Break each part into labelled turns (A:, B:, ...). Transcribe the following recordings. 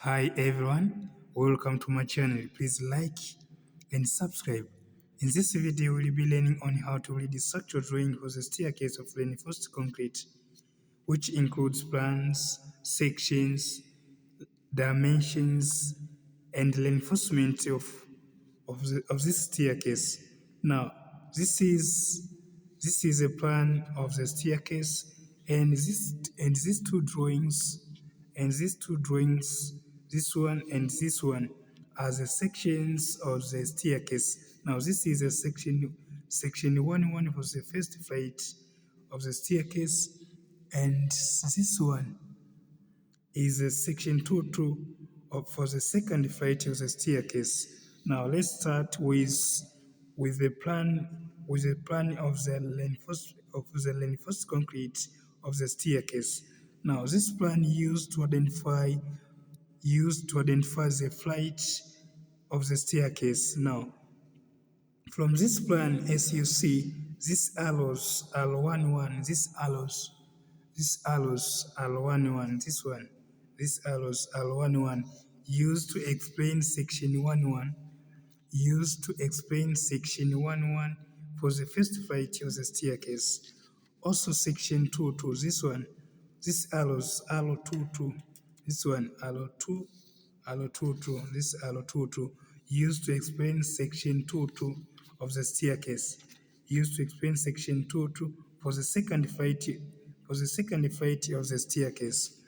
A: Hi everyone, welcome to my channel. Please like and subscribe. In this video, we'll be learning on how to read the structural drawing for the staircase of reinforced concrete, which includes plans, sections, dimensions, and reinforcement of this staircase. Now, this is a plan of the staircase, and these two drawings, this one and this one, are the sections of the staircase. Now, this is a section 1 for the first flight of the staircase, and this one is a section 2 for the second flight of the staircase. Now let's start with the plan of the reinforced concrete of the staircase. Now this plan used to identify the flight of the staircase. Now from this plan, as you see, these arrows are 1 1, these arrows are 1 1, these arrows are 1 1, used to explain section 1 1, for the first flight of the staircase. Also section 2 2, these arrows, arrow 2 2, this one, arrow 2 2, this arrow 2 2, used to explain section 2 2 of the staircase, for the second flight of the staircase.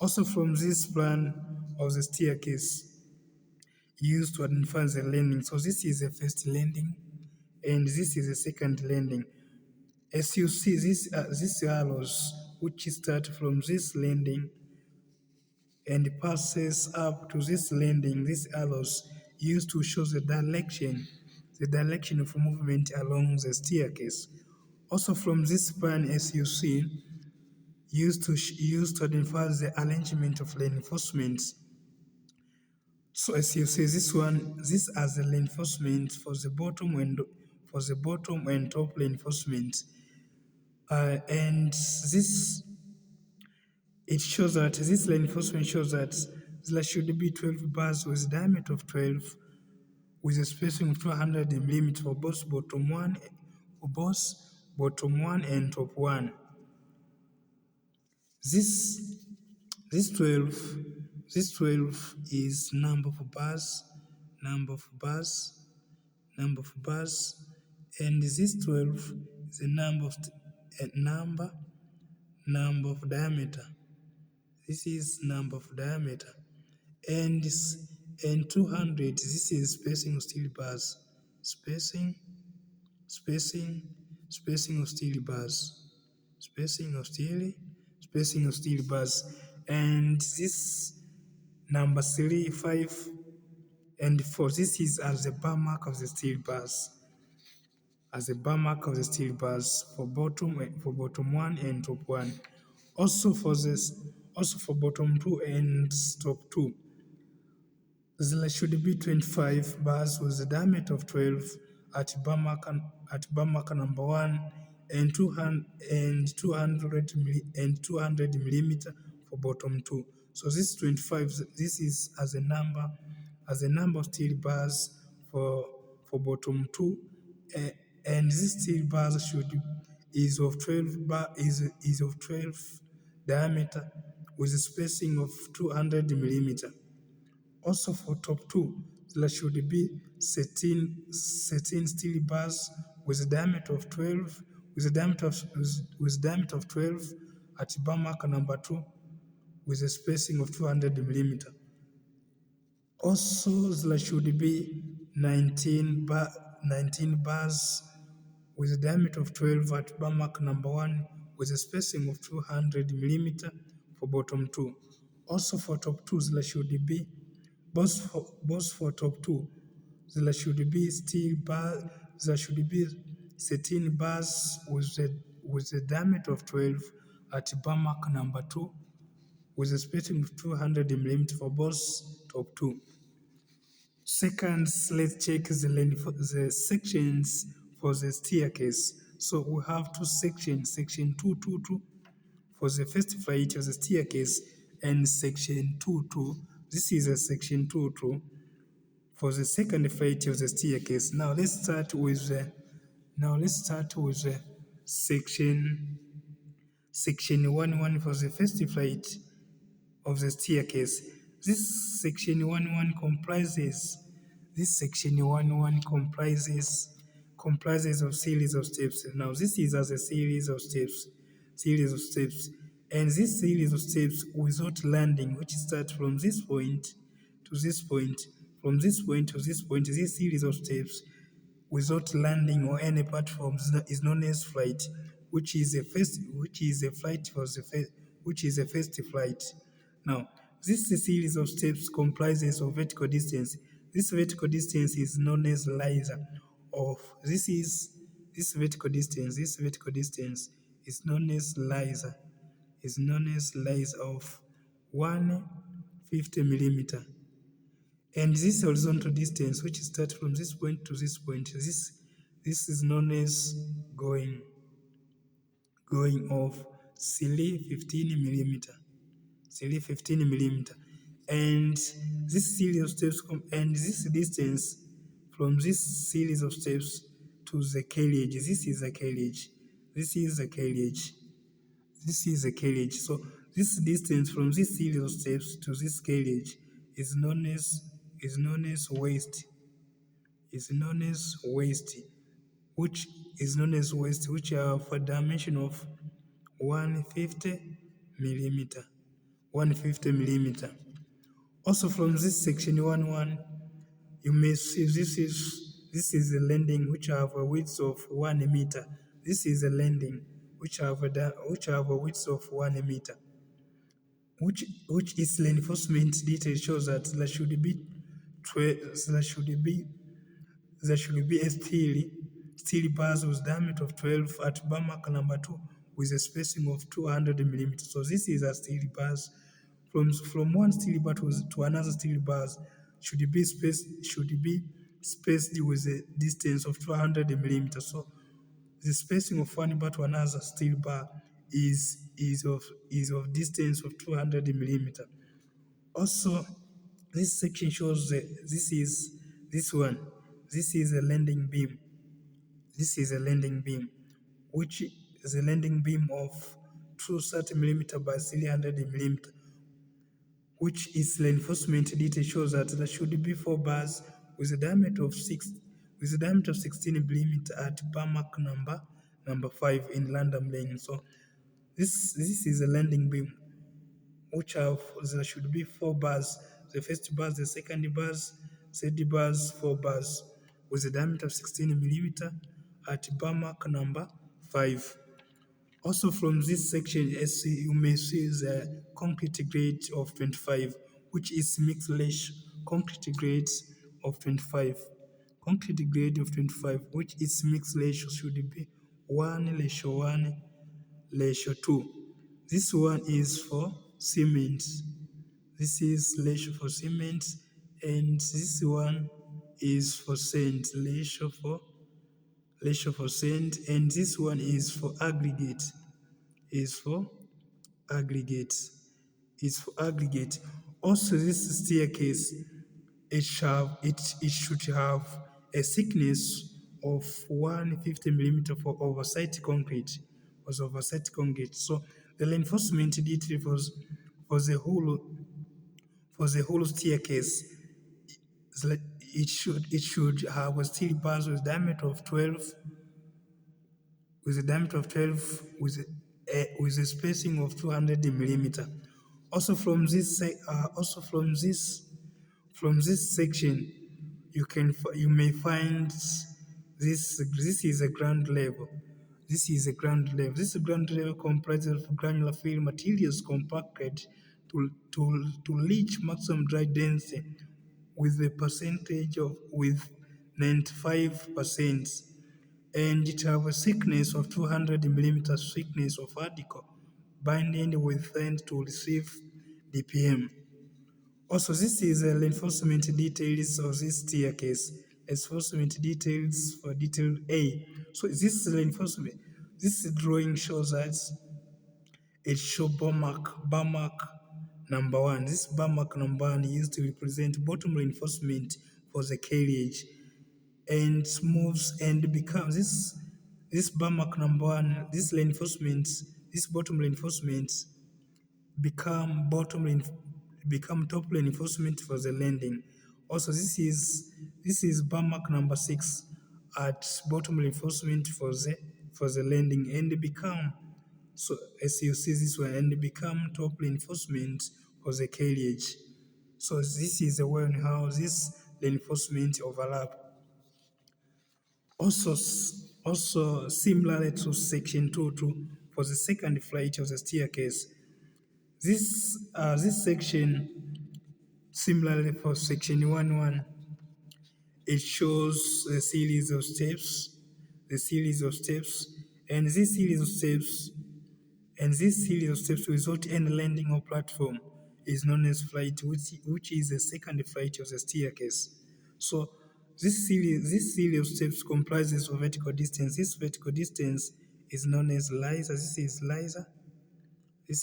A: Also from this plan of the staircase, used to identify the landing. So this is the first landing, and this is the second landing. As you see, these arrows which start from this landing and passes up to this landing, these arrows used to show the direction of movement along the staircase. Also from this plan, as you see, used to identify the arrangement of reinforcements. So as you see, these are the reinforcements for the bottom and top reinforcement, and this reinforcement shows that there should be 12 bars with a diameter of 12, with a spacing of 200 mm for both bottom one and top one. This 12 is number of bars, and this 12 is the number of diameter. This is number of diameter, and 200. This is spacing of steel bars, spacing of steel bars, and this number 3, 5, and 4. This is as the bar mark of the steel bars, for bottom 1 and top 1. Also for bottom 2 and top 2, there should be 25 bars with a diameter of 12 at bar mark number 1, and 200 millimeter for bottom 2. So this 25, this is as a number of steel bars for bottom 2, and this steel bars is of 12 diameter, with a spacing of 200 millimeter. Also for top 2, there should be 13 steel bars with a diameter of 12, at bar mark number 2, with a spacing of 200 millimeter. Also, there should be 19 bars with a diameter of 12 at bar mark number 1, with a spacing of 200 millimeter for bottom 2. Also for top 2, there should be both for top 2, there should be 13 bars with a diameter of 12 at bar mark number 2, with a spacing of 200 mm for both top 2. Second, let's check the sections for the staircase. So we have two sections, section 2 2 2 for the first flight of the staircase, and section 2 2, This is a section 2 too for the second flight of the staircase. Now let's start with the section 1 for the first flight of the staircase. This section 1 comprises of series of steps. Now this is as a series of steps, and this series of steps without landing, which starts from this point to this point, from this point to this point. This series of steps without landing or any platform is known as flight, which is a first flight. Now, this series of steps comprises of vertical distance. This vertical distance is known as Liza. Of this vertical distance. This vertical distance is known as Liza. Is known as Liza of 150 millimeter. And this horizontal distance, which starts from this point to this point, this is known as going of 15 millimeter. 15 millimeter. And this series of steps and this distance from this series of steps to the carriage. This is a carriage. This is a carriage. This is a carriage. So this distance from this series of steps to this carriage is known as waist. Is known as waist, which have a dimension of 150 millimeter. 150 millimeter. Also from this section 1 you may see this is a landing which have a width of 1 meter. This is a landing which have a width of 1 meter. Which its reinforcement detail shows that there should be a steel bars with diameter of 12 at bar mark number 2 with a spacing of 200 millimeters. So this is a steel bars. From one steel bar to another steel bars should be spaced with a distance of 200 millimeters. So the spacing of one bar to another steel bar is of distance of 200 millimeters. Also, this section shows this is a landing beam. This is a landing beam, which is a landing beam of 230 millimeters by 300 millimeters, which its reinforcement detail shows that there should be 4 bars with a diameter of 16 millimeters at bar mark number 5 in random lane. So this is a landing beam there should be 4 bars. The first bars, the second bars, third bars, 4 bars with a diameter of 16 millimeter at bar mark number 5. Also from this section, you may see the concrete grade of 25, which is mixed layer concrete grade of 25. Concrete grade of 25, which is mixed ratio should be 1:1:2. This one is for cement. This is ratio for cement, and this one is for sand. Ratio for sand, and this one is for aggregate. Also, this staircase it should have a thickness of 150 millimeter for oversight concrete. So the reinforcement detail for the whole staircase it should have a steel bars with diameter of 12 with a spacing of 200 millimeter. Also from this section, you may find this is a ground level. This ground level comprises of granular fill materials compacted to reach maximum dry density with 95%, and it have a thickness of 200 millimeters thickness of article binding with end to receive DPM. Also, this is the reinforcement details of this staircase. Reinforcement details for detail A. So this drawing shows that it shows bar mark number 1. This bar mark number 1 used to represent bottom reinforcement for the carriage and moves and becomes this bar mark number 1, this bottom reinforcements become top reinforcement for the landing. Also, this is bar mark number 6 at bottom reinforcement for the landing and become, so as you see this one, and become top reinforcement for the carriage. So this is the way on how this reinforcement overlap. Also similar to section 2 for the second flight of the staircase. This section, similarly for section 1.1, it shows the series of steps, and this series of steps result in landing or platform is known as flight, which is the second flight of the staircase. So this series of steps comprises of vertical distance. This vertical distance is known as Liza. This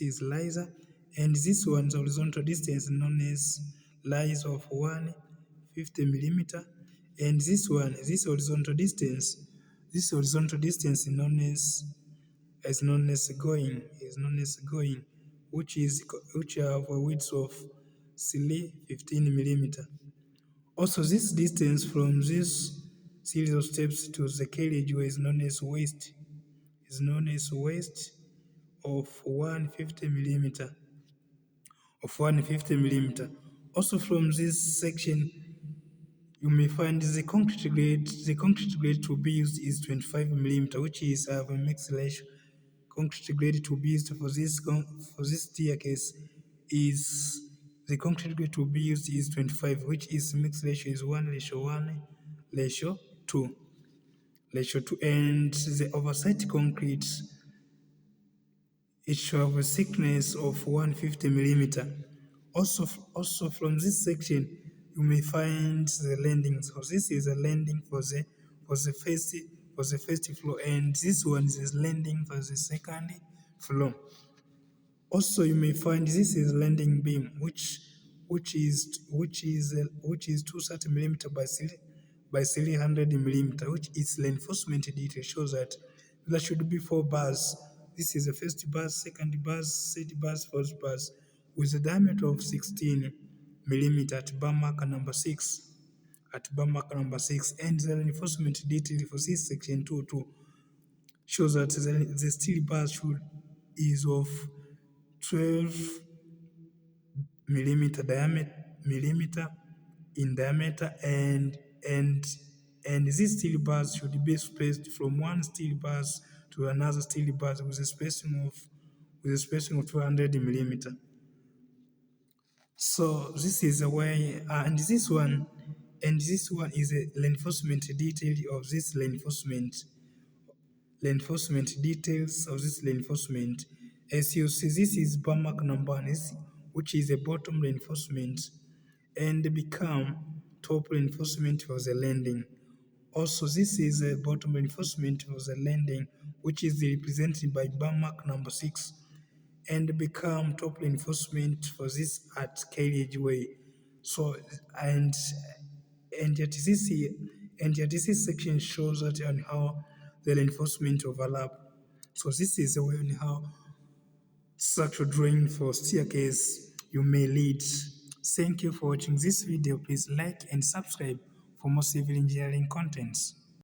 A: is Liza, and this one's horizontal distance known as Liza of 150 millimeter, and this horizontal distance is known as going, which have a width of 315 millimeter. Also, this distance from this series of steps to the carriageway is known as waist of 150 millimeter. Also, from this section, you may find the concrete grade to be used is 25 millimeter, which is a mixed ratio. Concrete grade to be used for this staircase is the concrete grade to be used is 25, which is mixed ratio is 1:1 ratio 2 and the oversight concrete, it should have a thickness of 150 millimeter. Also from this section, you may find the landing. So this is a landing for the first floor, and this one is landing for the second floor. Also, you may find this is landing beam, which is 230 millimeter by 300 millimeter, which is reinforcement detail, shows that there should be 4 bars. This is the first bar, second bars, third bars, fourth bars, with a diameter of 16 millimeter at bar marker number 6. And the reinforcement detail for this section 2 shows that the steel bar is of 12 millimeter in diameter, and these steel bars should be spaced from one steel bars to another steel bars with a spacing of 200 millimeter. So this is a way, and this one is a reinforcement detail of this reinforcement details of this reinforcement. As you see, this is bar mark number 1, which is a bottom reinforcement, and become top reinforcement for the landing. Also, this is a bottom reinforcement for the landing, which is represented by bar mark number 6, and become top reinforcement for this at carriageway. So yet this section shows that on how the reinforcement overlap. So this is the way on how structural drawing for staircase you may lead. Thank you for watching this video. Please like and subscribe for more civil engineering contents.